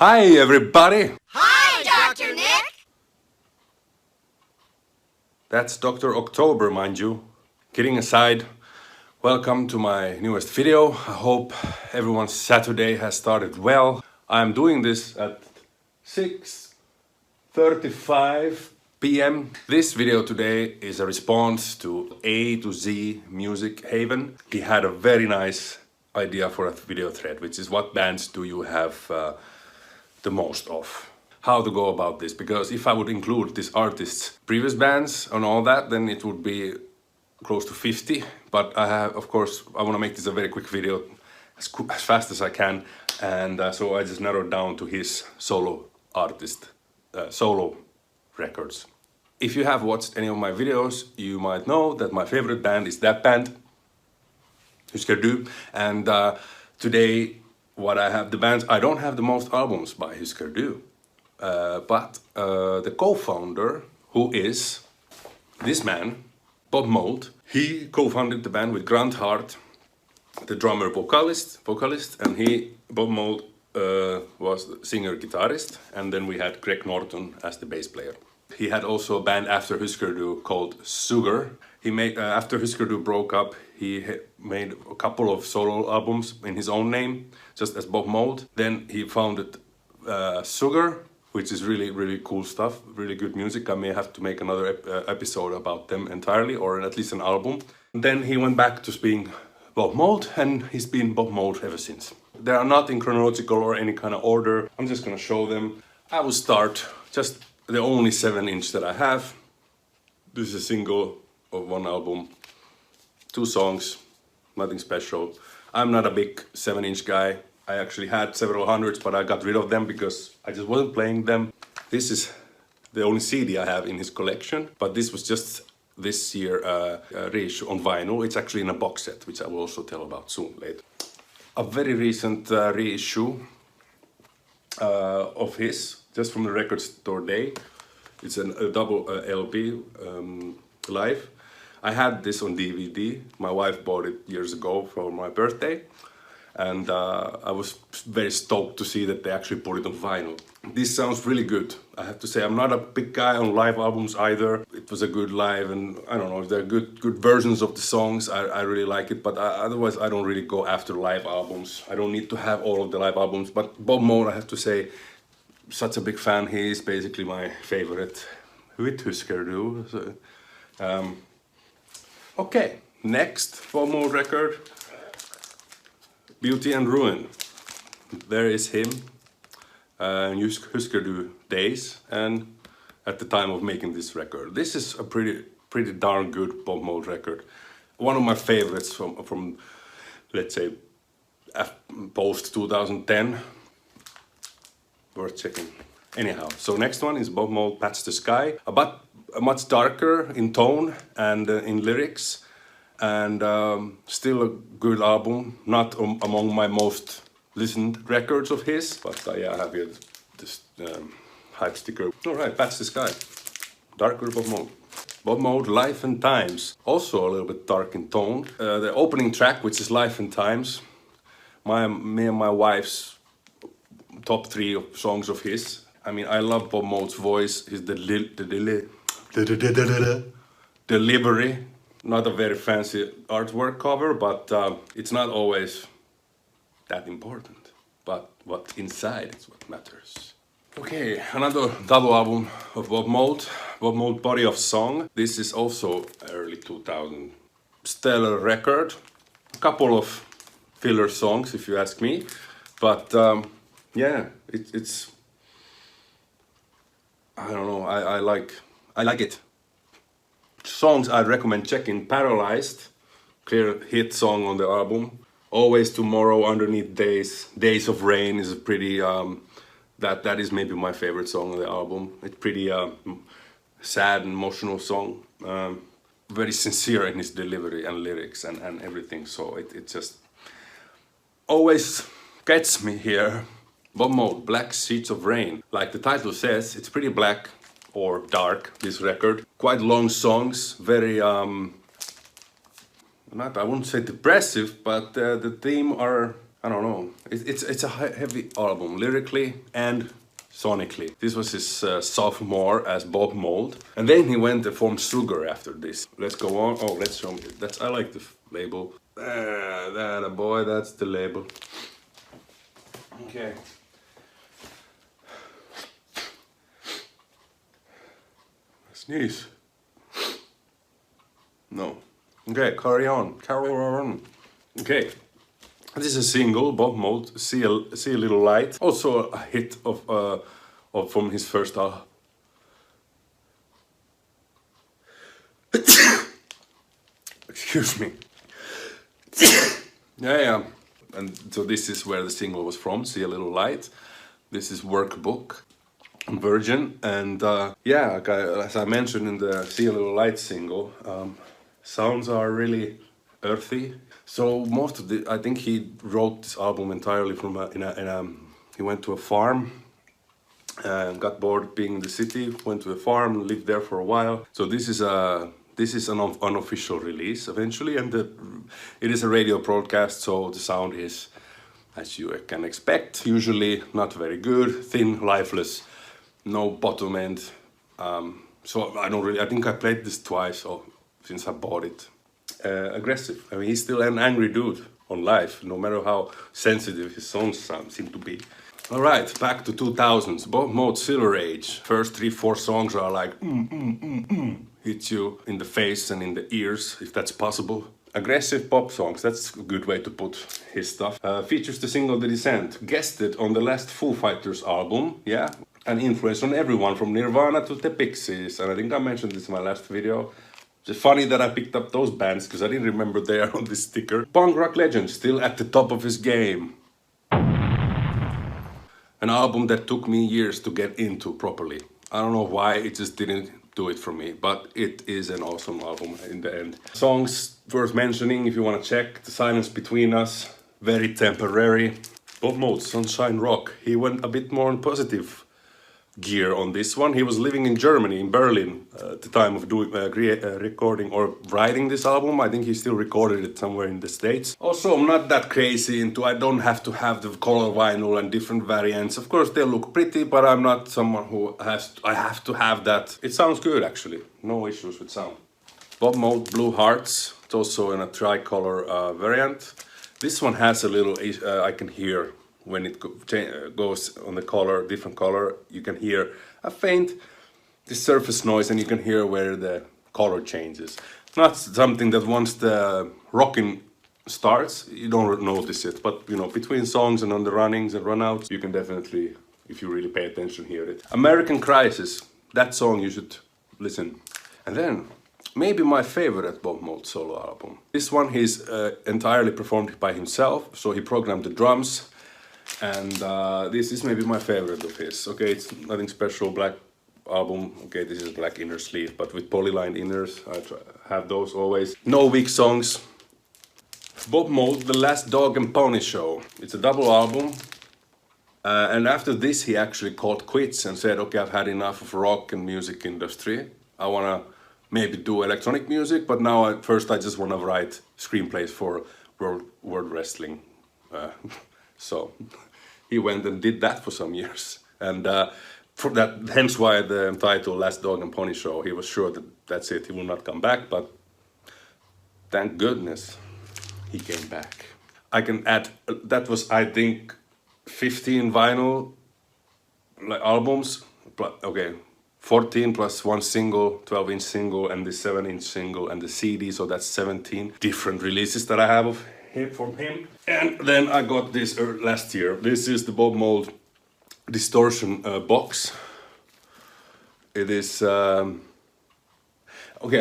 Hi everybody! Hi, Dr. Nick! That's Dr. October, mind you. Kidding aside, welcome to my newest video. I hope everyone's Saturday has started well. I'm doing this at 6:35 p.m. This video today is a response to A to Z Music Haven. He had a very nice idea for a video thread, which is what bands do you have the most of. How to go about this, because if I would include this artist's previous bands and all that, then it would be close to 50. But I have, of course, I want to make this a very quick video as fast as I can, and so I just narrowed down to his solo artist, solo records. If you have watched any of my videos, you might know that my favorite band is that band, Hüsker Dü, and today what I have, the bands, I don't have the most albums by Hüsker Dü, but the co-founder, who is this man, Bob Mould, he co-founded the band with Grant Hart, the drummer vocalist, and Bob Mould, was the singer-guitarist, and then we had Greg Norton as the bass player. He had also a band after Hüsker Dü called Sugar. He made, after Hüsker Dü broke up, he made a couple of solo albums in his own name, just as Bob Mould. Then he founded Sugar, which is really cool stuff, really good music. I may have to make another episode about them entirely, or at least an album. Then he went back to being Bob Mould, and he's been Bob Mould ever since. They are not in chronological or any kind of order. I'm just gonna show them. I will start just the only 7-inch that I have. This is a single of one album, 2 songs, nothing special. I'm not a big 7-inch guy. I actually had several hundreds, but I got rid of them because I just wasn't playing them. This is the only CD I have in his collection, but this was just this year reissue on vinyl. It's actually in a box set, which I will also tell about soon later. A very recent reissue of his, just from the record store day. It's a double LP live. I had this on DVD. My wife bought it years ago for my birthday, and I was very stoked to see that they actually put it on vinyl. This sounds really good. I have to say, I'm not a big guy on live albums either. It was a good live, and I don't know if they're good versions of the songs. I really like it, but otherwise I don't really go after live albums. I don't need to have all of the live albums. But Bob Mould, I have to say, such a big fan. He is basically my favorite with Hüsker Dü. So, okay, next Bob Mould record, Beauty and Ruin. There is him, Hüsker Dü days, and at the time of making this record. This is a pretty darn good Bob Mould record. One of my favorites from let's say post 2010. Worth checking. Anyhow, so next one is Bob Mould, Patch the Sky, but much darker in tone and in lyrics, and still a good album. Not among my most listened records of his, but yeah, I have here this hype sticker. All right, Patch the Sky, darker Bob Mould. Bob Mould, Life and Times, also a little bit dark in tone. The opening track, which is Life and Times, me and my wife's top 3 of songs of his. I mean, I love Bob Mould's voice, his delivery. Not a very fancy artwork cover, but it's not always that important. But what's inside is what matters. Okay, another double album of Bob Mould, Body of Song. This is also early 2000. Stellar record. A couple of filler songs, if you ask me. But yeah, it's I don't know, I like it. Songs I'd recommend checking: Paralyzed, clear hit song on the album. Always Tomorrow, Underneath Days, Days of Rain is a pretty that is maybe my favorite song on the album. It's pretty sad and emotional song. Very sincere in his delivery and lyrics and everything, so it just always gets me here. Bob Mould, Black Sheets of Rain. Like the title says, it's pretty black or dark, this record. Quite long songs, very, I wouldn't say depressive, but the theme are I don't know. It's a heavy album, lyrically and sonically. This was his sophomore as Bob Mould. And then he went and formed Sugar after this. Let's go on. Oh, let's show me. I like the label. That boy, that's the label. Okay. Sneeze. No. Okay, carry on. Carry on. Okay. This is a single, Bob Mould, See a Little Light. Also a hit of from his first album. Excuse me. Yeah. And so this is where the single was from, See a Little Light. This is Workbook version. And yeah, as I mentioned in the See a Little Light single, sounds are really earthy. So most of I think he wrote this album entirely from he went to a farm and got bored being in the city, went to a farm, lived there for a while. So this is an unofficial release eventually, and it is a radio broadcast, so the sound is, as you can expect, usually not very good, thin, lifeless, no bottom end. So I think I played this twice since I bought it. Aggressive. I mean, he's still an angry dude on life, no matter how sensitive his songs seem to be. Alright, back to 2000s. Bob Mould Silver Age. First 3-4 songs are like hit you in the face and in the ears, if that's possible. Aggressive pop songs, that's a good way to put his stuff. Features the single The Descent. Guested on the last Foo Fighters album, yeah. An influence on everyone from Nirvana to the Pixies. And I think I mentioned this in my last video. It's funny that I picked up those bands because I didn't remember they are on this sticker. Punk rock legend, still at the top of his game. An album that took me years to get into properly. I don't know why, it just didn't do it for me, but it is an awesome album in the end. Songs worth mentioning if you want to check. The Silence Between Us, Very Temporary. Bob Mould, Sunshine Rock. He went a bit more on positive gear on this one. He was living in Germany, in Berlin, at the time of doing recording or writing this album. I think he still recorded it somewhere in the States. Also, I'm not that crazy into, I don't have to have the color vinyl and different variants. Of course, they look pretty, but I'm not someone who I have to have that. It sounds good, actually. No issues with sound. Bob Mould Blue Hearts. It's also in a tricolor variant. This one has a little, I can hear when it goes on the color, different color, you can hear a faint surface noise and you can hear where the color changes. Not something that once the rocking starts, you don't notice it, but you know, between songs and on the runnings and runouts, you can definitely, if you really pay attention, hear it. American Crisis, that song you should listen. And then, maybe my favorite Bob Mould solo album. This one he's entirely performed by himself, so he programmed the drums. And this is maybe my favorite of his. Okay, it's nothing special, black album. Okay, this is black inner sleeve, but with polylined inners. I have those always. No weak songs. Bob Mould, The Last Dog and Pony Show. It's a double album. And after this he actually called quits and said, okay, I've had enough of rock and music industry. I wanna maybe do electronic music, but now at first I just wanna write screenplays for World Wrestling. So he went and did that for some years, and for that, hence why the title Last Dog and Pony Show. He was sure that that's it, he will not come back, but thank goodness he came back. I can add, that was I think 15 vinyl albums, okay, 14 plus one single, 12-inch single, and the 7-inch single and the CD, so that's 17 different releases that I have of from him. And then I got this last year. This is the Bob Mould Distortion box. It is okay,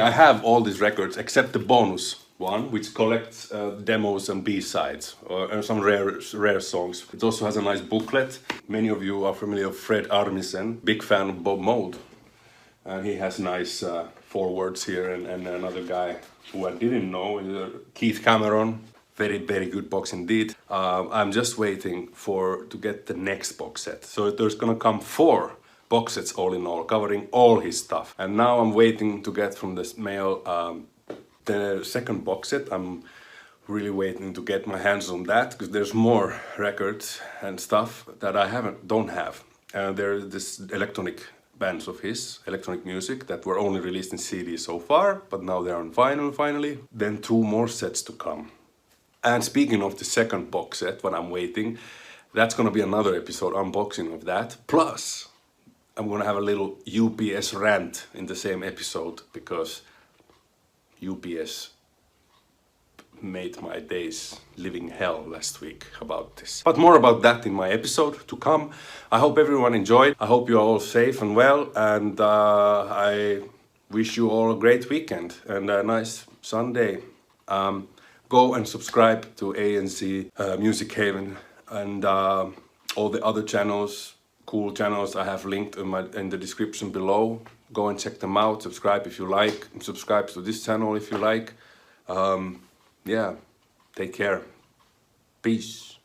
I have all these records except the bonus one, which collects demos and B-sides or some rare songs. It also has a nice booklet. Many of you are familiar with Fred Armisen, big fan of Bob Mould. And he has nice forewords here, and another guy who I didn't know, Keith Cameron. Very, very good box indeed. I'm just waiting to get the next box set. So there's gonna come 4 box sets all in all, covering all his stuff. And now I'm waiting to get from this mail the second box set. I'm really waiting to get my hands on that, because there's more records and stuff that I don't have. There's this electronic bands of his, electronic music, that were only released in CD so far, but now they're on vinyl finally. Then 2 more sets to come. And speaking of the second box set, what I'm waiting, that's gonna be another episode unboxing of that. Plus, I'm gonna have a little UPS rant in the same episode, because UPS made my days living hell last week about this. But more about that in my episode to come. I hope everyone enjoyed. I hope you're all safe and well, and I wish you all a great weekend and a nice Sunday. Go and subscribe to A&Z Music Haven and all the other channels, cool channels I have linked in the description below. Go and check them out, subscribe if you like, subscribe to this channel if you like. Yeah, take care. Peace.